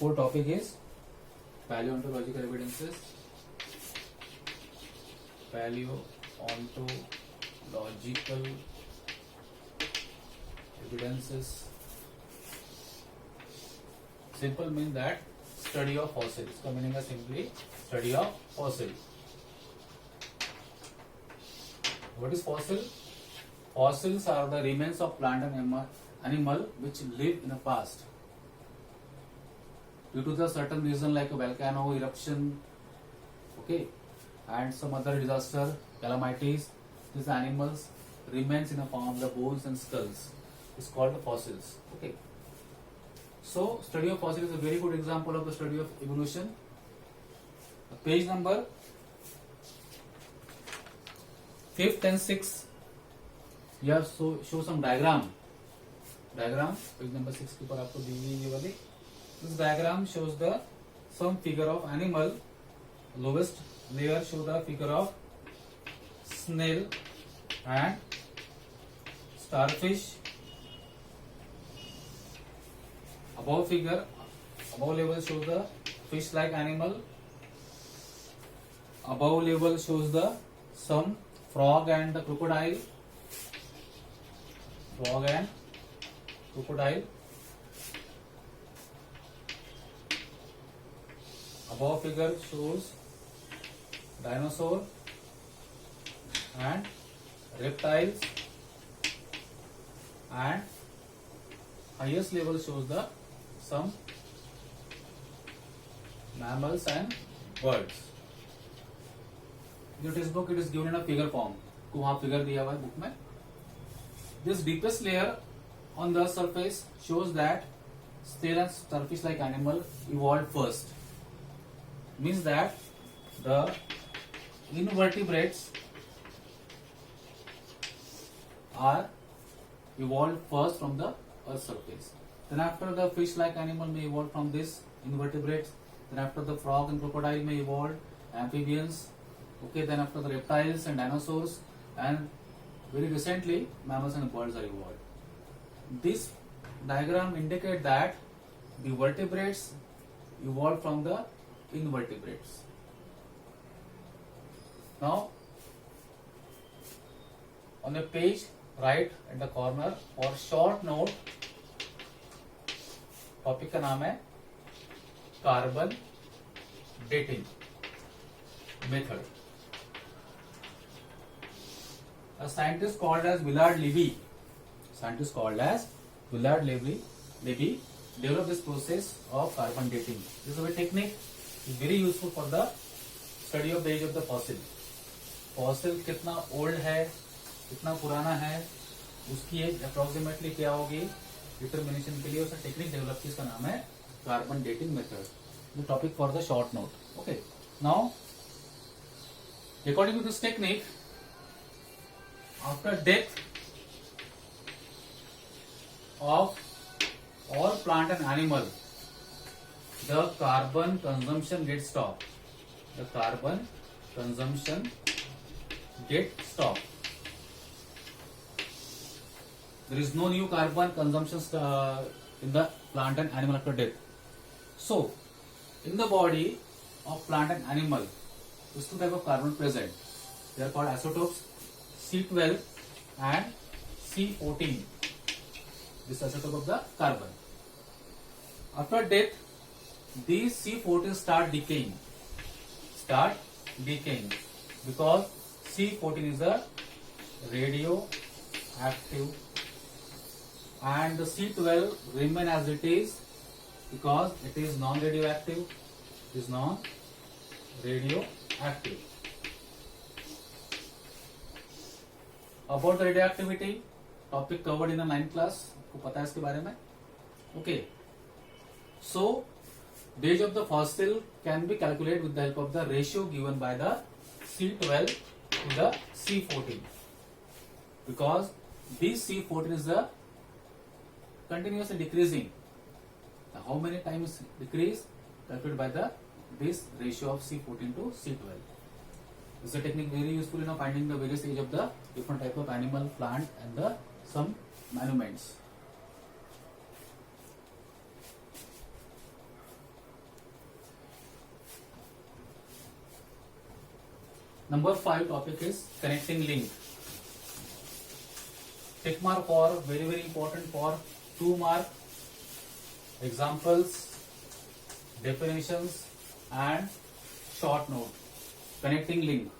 Core topic is paleontological evidences. Paleontological evidences. Simple mean that study of fossil. इसका meaning है simply study of fossil. What is fossil? Fossils are the remains of plant and animal which lived in the past. Due to the certain reason like a volcano eruption, okay, and some other disaster, calamities, these animals remains in the form of the bones and skulls. It's called the fossils. Okay. So study of fossil is a very good example of the study of evolution. Page number 5th and 6th. You have show some diagram. Page number 6 के ऊपर आपको दी हुई ये वाली. This diagram shows the some figure of animal. Lowest layer show the figure of snail and starfish. Above level shows the fish-like animal. Above level shows the some frog and the crocodile. Above figure shows dinosaur and reptiles, and highest level shows the some mammals and birds. In this book it is given in a figure form. को वहाँ figure दिया हुआ है book में. This deepest layer on the surface shows that snail and starfish like animal evolved first. Means that the invertebrates are evolved first from the earth's surface. Then after the fish-like animal may evolve from this invertebrates. Then after the frog and crocodile may evolve amphibians. Okay. Then after the reptiles and dinosaurs, and very recently mammals and birds are evolved. This diagram indicates that the vertebrates evolved from the invertebrates. Now on the page right at the corner for short note, topic का नाम है carbon dating method. A scientist called as Willard Levy developed this process of carbon dating. This is a technique is very useful for the study of the age of the fossil. Fossil कितना old है, कितना पुराना है, उसकी as approximately क्या होगी, determination के लिए उसने टेक्निक डेवलप की. इसका नाम है carbon dating method. The topic for the short note. Okay. Now according to this technique, after death of all plant and animal, the carbon consumption gets stopped. There is no new carbon consumption in the plant and animal after death. So, in the body of plant and animal, there is two type of carbon present. They are called isotopes, C12 and C14. This isotope of the carbon. After death, these C14 start decaying because C14 is a radioactive, and the C12 remain as it is because it is non-radioactive. About the radioactivity, topic covered in the 9th class. आपको पता है इसके बारे में. Okay. So, the age of the fossil can be calculated with the help of the ratio given by the C12 to the C14, because this C14 is the continuously decreasing. How many times decrease? Calculated by this ratio of C14 to C12. This is a technique very useful in finding the various age of the different type of animal, plant, and some monuments. Number 5 topic is connecting link. Tick mark for very important for 2 mark. Examples, definitions and short note. Connecting link.